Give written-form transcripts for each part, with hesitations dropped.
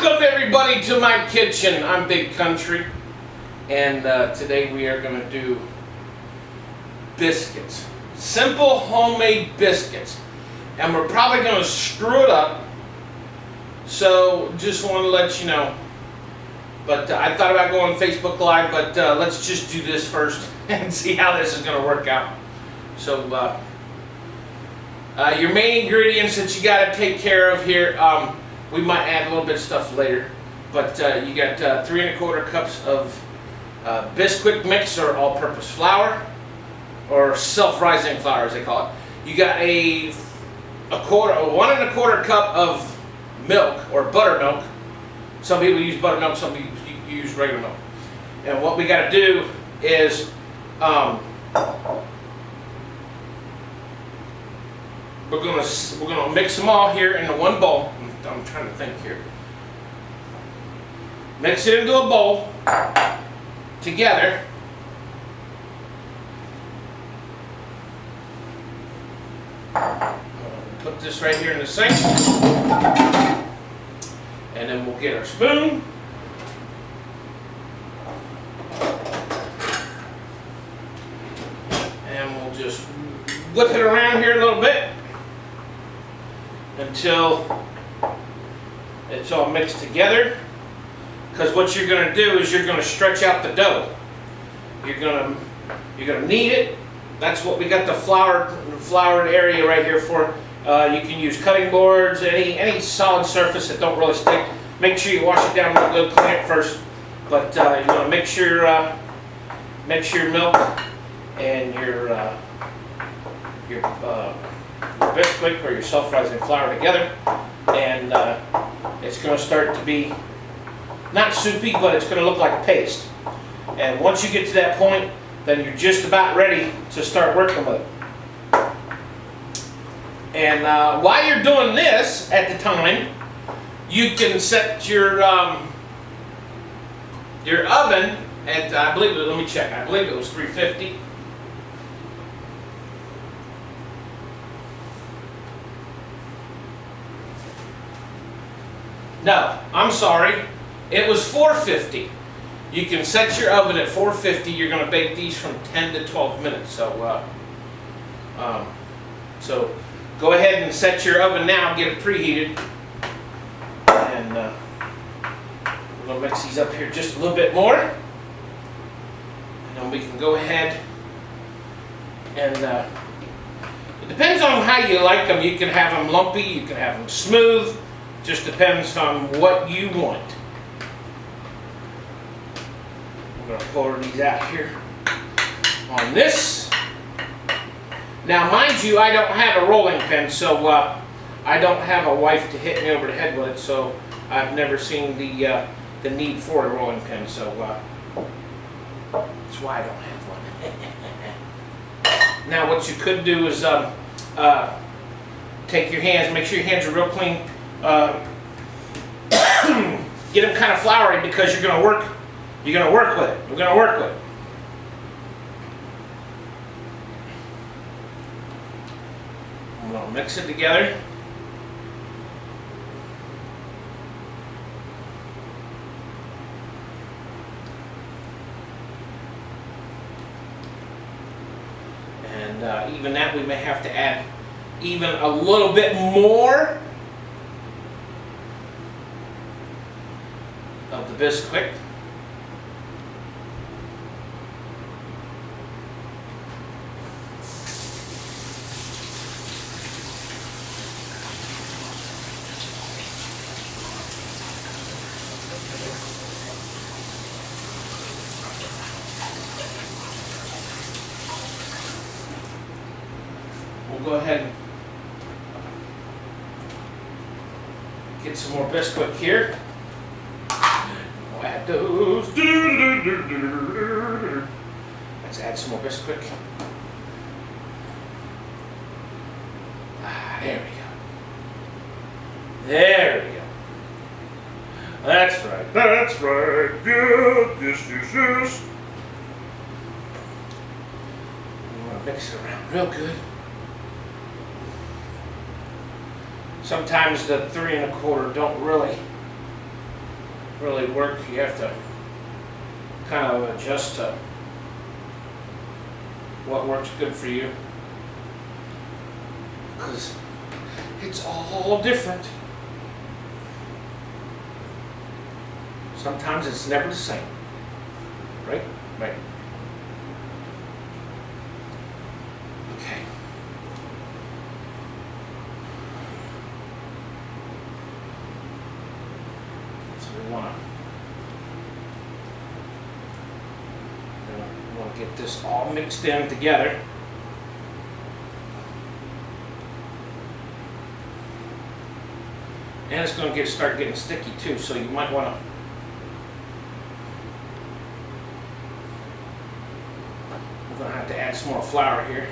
Welcome everybody to my kitchen. I'm Big Country, and today we are going to do biscuits. Simple homemade biscuits. And we're probably going to screw it up, so just want to let you know. But I thought about going Facebook Live, but let's just do this first and see how this is going to work out. So your main ingredients that you got to take care of here, we might add a little bit of stuff later, but you got 3 1/4 cups of Biscuit mix, or all-purpose flour, or self-rising flour as they call it. You got a 1 1/4 cup of milk, or buttermilk. Some people use buttermilk, some people use regular milk. And what we got to do is we're gonna mix them all here into one bowl. I'm trying to think here. Mix it into a bowl together. Put this right here in the sink, and then we'll get our spoon. And we'll just whip it around here a little bit until it's all mixed together. Because what you're going to do is you're going to stretch out the dough. You're going to knead it. That's what we got the floured area right here for. You can use cutting boards, any solid surface that don't really stick. Make sure you wash it down real good, clean it first. But you want to mix your milk and your Biscuit or your self-rising flour together, and it's going to start to be not soupy, but it's going to look like paste. And once you get to that point, then you're just about ready to start working with it. And while you're doing this at the time, you can set your oven at, I believe it was 350. No, I'm sorry, it was 450. You can set your oven at 450. You're going to bake these from 10 to 12 minutes. So, so go ahead and set your oven now, get it preheated. And we're going to mix these up here just a little bit more. And then we can go ahead and, it depends on how you like them. You can have them lumpy, you can have them smooth. Just depends on what you want. I'm going to pour these out here on this. Now, mind you, I don't have a rolling pin, so I don't have a wife to hit me over the head with it, so I've never seen the need for a rolling pin, so that's why I don't have one. Now, what you could do is take your hands, make sure your hands are real clean. Get them kind of floury, because you're going to work with it. We're going to work with it. I'm going to mix it together. And even that, we may have to add even a little bit more of the Biscuit. We'll go ahead and get some more Biscuit here. Add those. Let's add some more Biscuit. There we go. There we go. That's right. That's right. Yeah, yes. You want to mix it around real good. Sometimes the 3 1/4 don't really really work. You have to kind of adjust to what works good for you, because it's all different. Sometimes it's never the same, right? Right. Okay. So we want to get this all mixed in together. And it's going to start getting sticky too, so you might want to we're going to have to add some more flour here.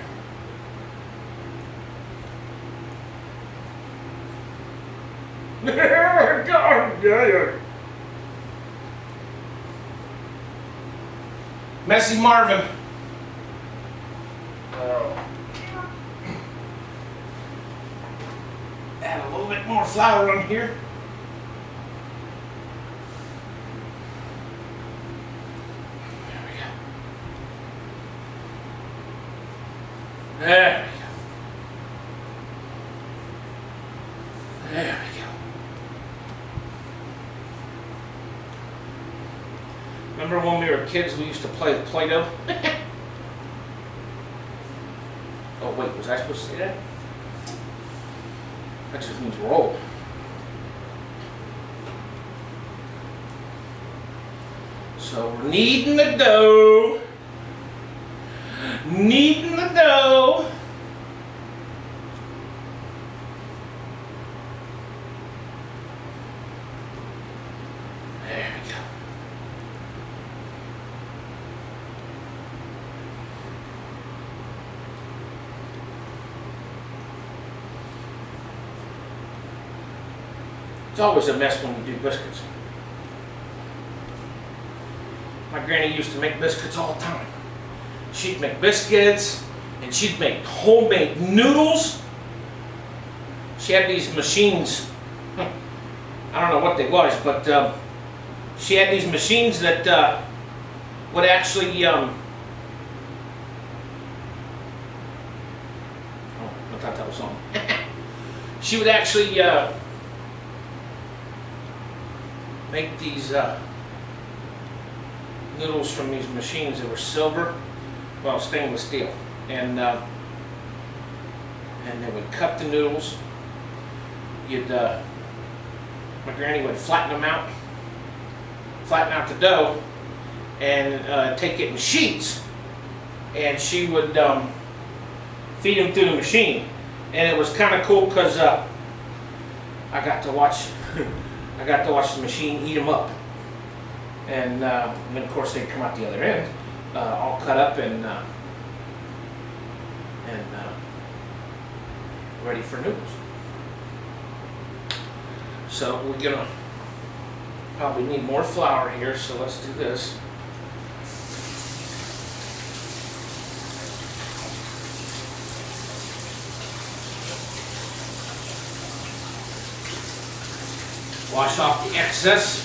God. Messy Marvin. Add a little bit more flour on here. There we go. There we go. There we go. Remember when we were kids, we used to play with Play-Doh? Oh wait, was I supposed to say that? That just means roll. So we're kneading the dough. Kneading the dough. There we go. It's always a mess when you do biscuits. My granny used to make biscuits all the time. She'd make biscuits, and she'd make homemade noodles. She had these machines. I don't know what they was, but she had these machines that would actually. Oh, I thought that was on. She would actually make these noodles from these machines that were silver, well, stainless steel, and they would cut the noodles. My granny would flatten out the dough, and take it in sheets, and she would feed them through the machine, and it was kind of cool because I got to watch the machine eat them up, and then of course they'd come out the other end, all cut up and ready for noodles. So we're gonna probably need more flour here, so let's do this. Wash off the excess.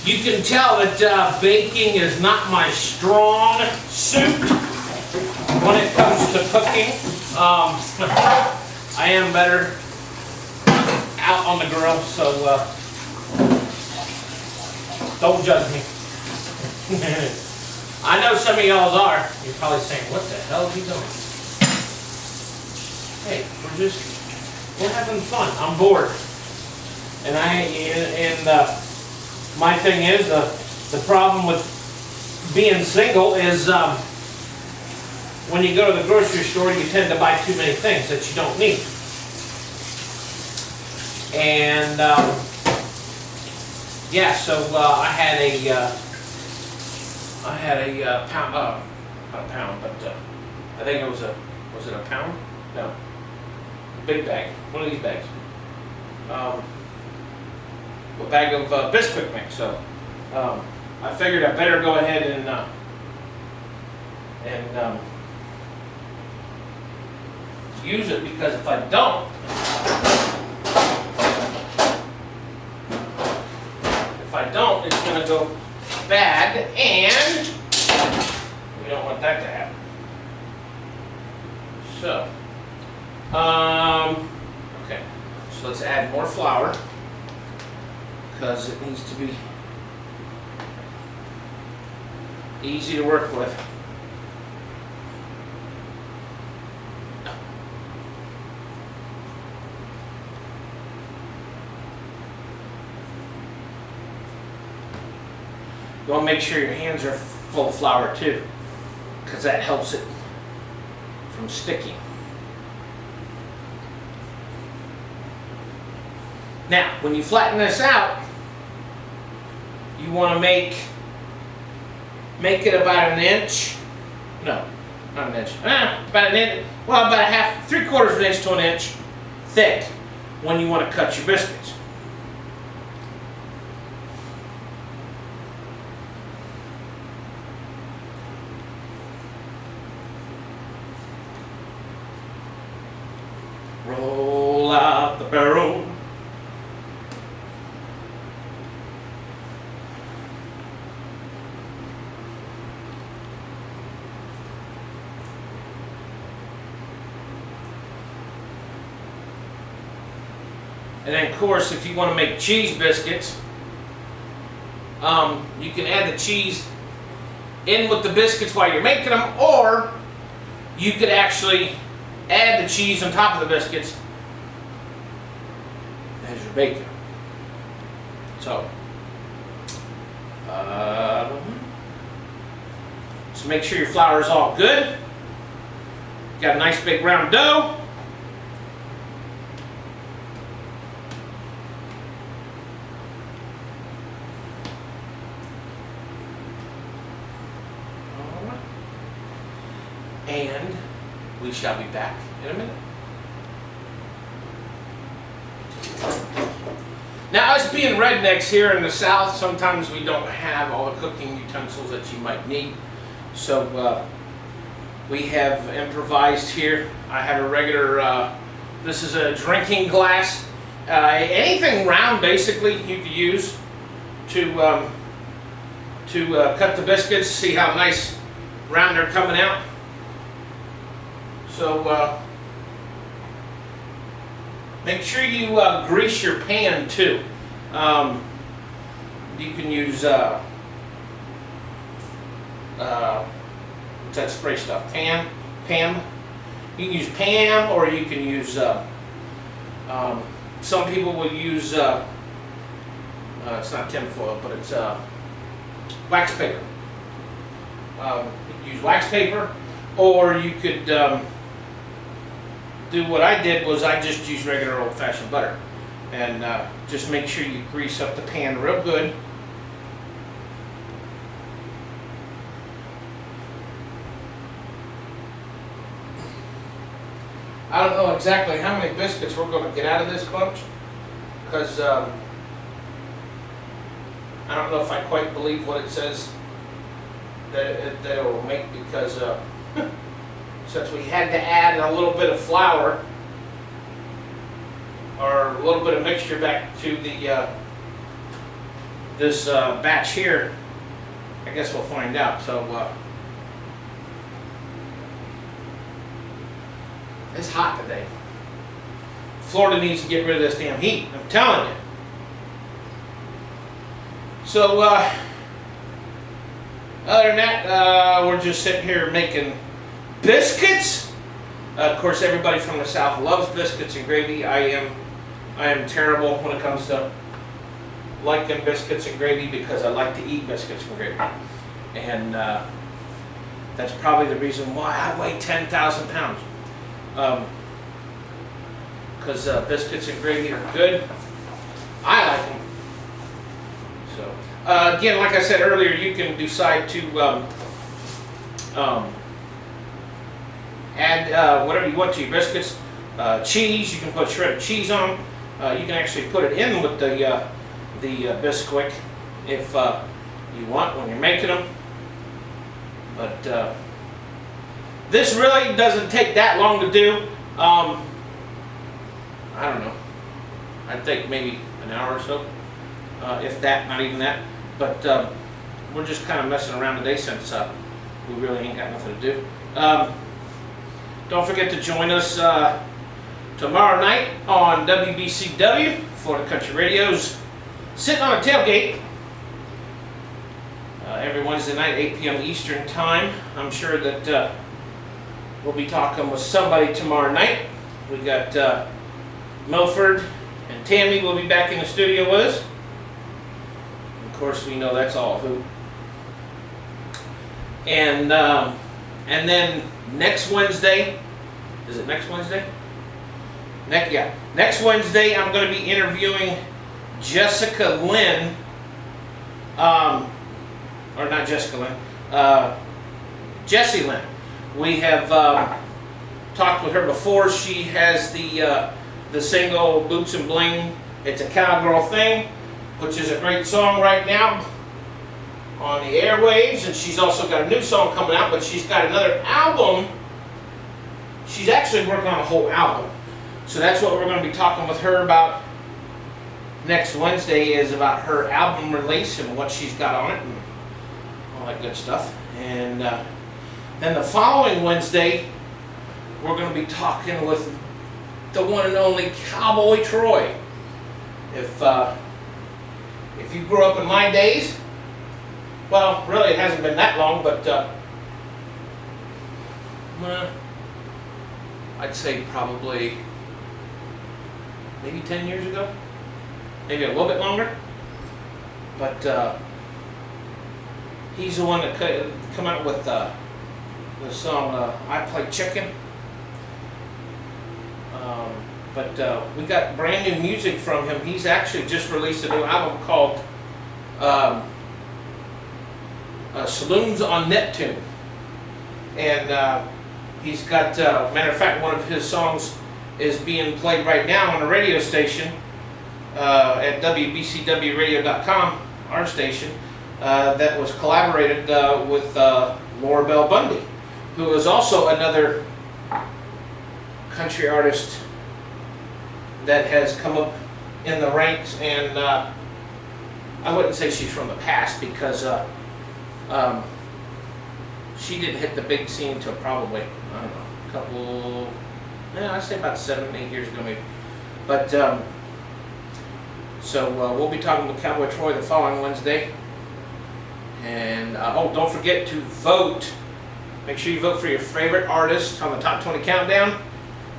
You can tell that baking is not my strong suit when it comes to cooking. I am better out on the grill, so don't judge me. I know some of y'all are. You're probably saying, what the hell is he doing? Hey, we're having fun. I'm bored. And my thing is, the problem with being single is when you go to the grocery store, you tend to buy too many things that you don't need. And yeah, so I had a pound, not a pound, but I think it was it a pound? No, big bag, one of these bags. A bag of Biscuit mix. So I figured I better go ahead and use it, because if I don't, it's going to go bad, and we don't want that to happen. So, okay, so let's add more flour, because it needs to be easy to work with. You want to make sure your hands are full of flour too, because that helps it from sticking. Now, when you flatten this out, you want to make it about an inch. No, not an inch. About an inch. Well, about a half, 3/4 of an inch to an inch thick when you want to cut your biscuits. Roll out the barrel. And then, of course, if you want to make cheese biscuits, you can add the cheese in with the biscuits while you're making them, or you could actually add the cheese on top of the biscuits as you're baking them. So make sure your flour is all good. Got a nice big round dough. And we shall be back in a minute. Now, us being rednecks here in the South, sometimes we don't have all the cooking utensils that you might need. So we have improvised here. I have a regular, this is a drinking glass. Anything round, basically, you could use to cut the biscuits. See how nice round they're coming out. So make sure you grease your pan too. You can use what's that spray stuff? Pam. You can use Pam, or you can use. Some people will use. It's not tinfoil, but it's wax paper. You can use wax paper, or you could. Do what I did was I just used regular old-fashioned butter, and just make sure you grease up the pan real good. I don't know exactly how many biscuits we're going to get out of this bunch, because I don't know if I quite believe what it says that it will make, because since we had to add a little bit of flour or a little bit of mixture back to the this batch here, I guess we'll find out. So it's hot today. Florida needs to get rid of this damn heat, I'm telling you. So other than that, we're just sitting here making biscuits. Of course, everybody from the South loves biscuits and gravy. I am terrible when it comes to liking biscuits and gravy, because I like to eat biscuits and gravy, and that's probably the reason why I weigh 10,000 pounds. Because biscuits and gravy are good. I like them. So again, like I said earlier, you can decide to add whatever you want to your biscuits. Cheese, you can put shredded cheese on them. You can actually put it in with the Bisquick if you want when you're making them. But this really doesn't take that long to do. I don't know. I think maybe an hour or so, if that, not even that. But we're just kind of messing around today since we really ain't got nothing to do. Don't forget to join us tomorrow night on WBCW, Florida Country Radio's Sitting on a Tailgate. Every Wednesday night, 8 p.m. Eastern Time. I'm sure that we'll be talking with somebody tomorrow night. We got Milford and Tammy will be back in the studio with us. Of course, we know that's all who. And then next Wednesday, is it next Wednesday? Next Wednesday, I'm going to be interviewing Jessica Lynn. Or not Jessica Lynn, Jessie Lynn. We have talked with her before. She has the single Boots and Bling, It's a Cowgirl Thing, which is a great song right now on the airwaves, and she's also got a new song coming out, but she's got another album. She's actually working on a whole album. So that's what we're going to be talking with her about next Wednesday, is about her album release and what she's got on it and all that good stuff. And then the following Wednesday, we're going to be talking with the one and only Cowboy Troy. If you grew up in my days, well, really it hasn't been that long, but I'd say probably maybe 10 years ago, maybe a little bit longer. But he's the one that come out with the song I Play Chicken. But we got brand new music from him. He's actually just released a new album called Saloons on Neptune. And he's got, matter of fact, one of his songs is being played right now on a radio station at WBCWradio.com, our station, that was collaborated with Laura Bell Bundy, who is also another country artist that has come up in the ranks. And I wouldn't say she's from the past, because she didn't hit the big scene until probably, I don't know, I'd say about 7, 8 years ago maybe. But so we'll be talking with Cowboy Troy the following Wednesday. And oh, don't forget to vote. Make sure you vote for your favorite artist on the Top 20 Countdown.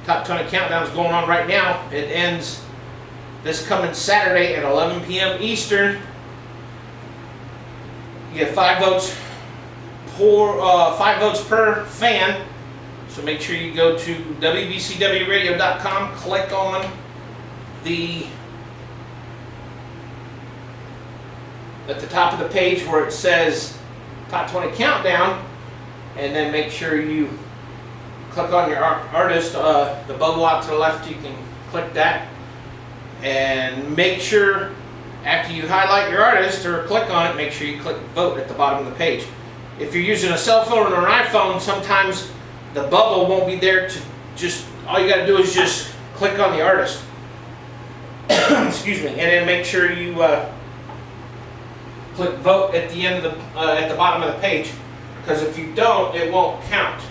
Top 20 Countdown is going on right now. It ends this coming Saturday at 11 p.m. Eastern. You get 5 votes per fan. So make sure you go to WBCWradio.com, click on at the top of the page where it says Top 20 Countdown, and then make sure you click on your artist, the bubble out to the left. You can click that, and make sure after you highlight your artist or click on it, make sure you click vote at the bottom of the page. If you're using a cell phone or an iPhone, sometimes the bubble won't be there to just, all you got to do is just click on the artist. Excuse me, and then make sure you click vote at the end of at the bottom of the page, because if you don't, it won't count.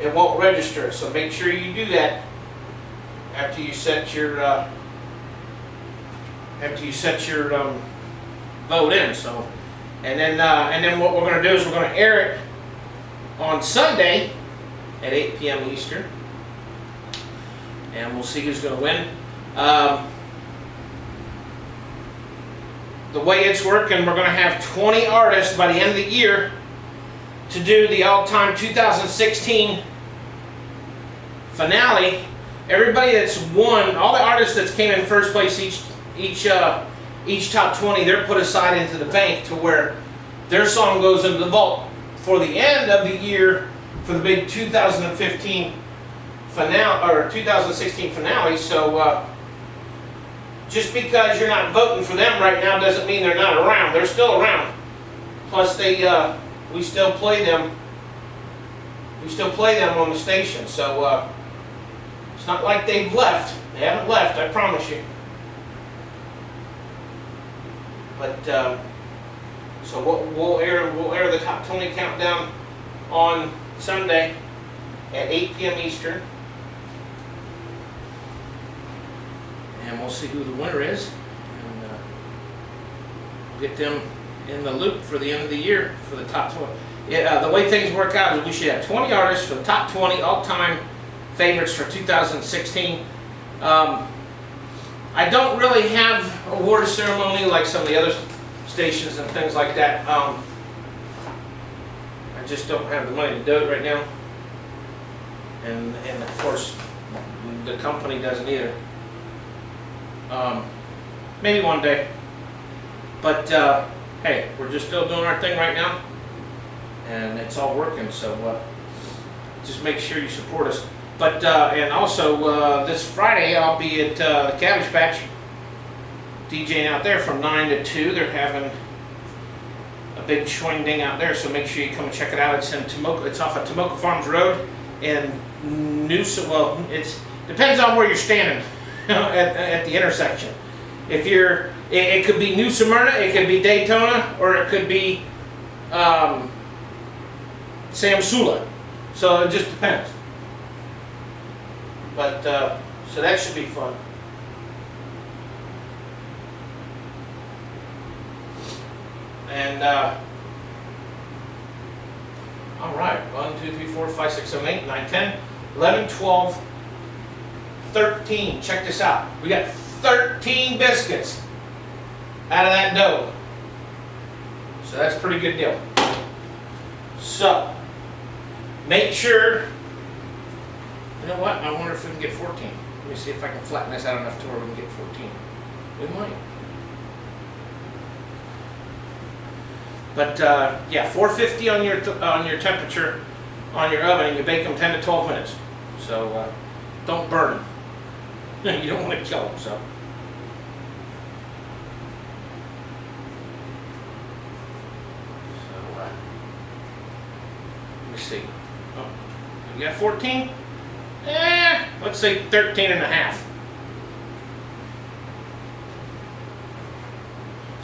It won't register. So make sure you do that after you set your vote in. So, and then what we're going to do is we're going to air it on Sunday at 8 p.m. Eastern, and we'll see who's going to win. The way it's working, we're going to have 20 artists by the end of the year to do the all-time 2016 finale. Everybody that's won, all the artists that came in first place each top 20, they're put aside into the bank to where their song goes into the vault for the end of the year for the big 2015 finale, or 2016 finale. So just because you're not voting for them right now doesn't mean they're not around. They're still around. Plus, we still play them. We still play them on the station. So It's not like they've left. They haven't left, I promise you. But so we'll air the top 20 countdown on Sunday at 8 p.m. Eastern, and we'll see who the winner is, and get them in the loop for the end of the year for the top 20. The way things work out is we should have 20 artists for the top 20 all-time favorites for 2016. I don't really have a award ceremony like some of the other stations and things like that. I just don't have the money to do it right now, and of course the company doesn't either. Maybe one day, but hey, we're just still doing our thing right now, and it's all working. So just make sure you support us. But and also this Friday I'll be at the Cabbage Patch DJing out there from 9 to 2. They're having a big schwing-ding out there, so make sure you come and check it out. It's in Tomoka. It's off of Tomoka Farms Road in Noosa. Well, it depends on where you're standing at the intersection. If you're, it could be New Smyrna, it could be Daytona, or it could be Samsula. So it just depends. But so that should be fun. And all right, 1, 2, 3, 4, 5, 6, 7, 8, 9, 10, 11, 12, 13. Check this out. We got 13 biscuits out of that dough. So that's a pretty good deal. So make sure, you know what? I wonder if we can get 14. Let me see if I can flatten this out enough to where we can get 14. We might. But yeah, 450 on your temperature on your oven, and you bake them 10 to 12 minutes. So don't burn them. You don't want to kill them. So let me see. Oh, you got 14? Let's say 13 and a half.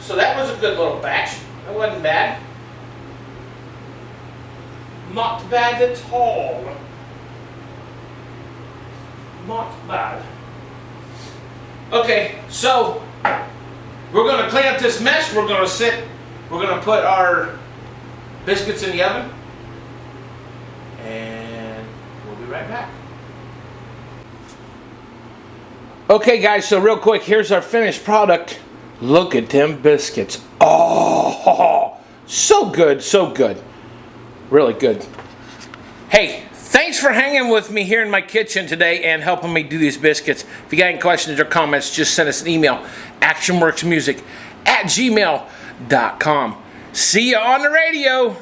So that was a good little batch. That wasn't bad. Not bad at all. Not bad. Okay, so we're going to clean up this mess. We're going to put our biscuits in the oven, and we'll be right back. Okay guys, so real quick, here's our finished product. Look at them biscuits. Oh, so good, so good. Really good. Hey, thanks for hanging with me here in my kitchen today and helping me do these biscuits. If you got any questions or comments, just send us an email, actionworksmusic@gmail.com. See you on the radio.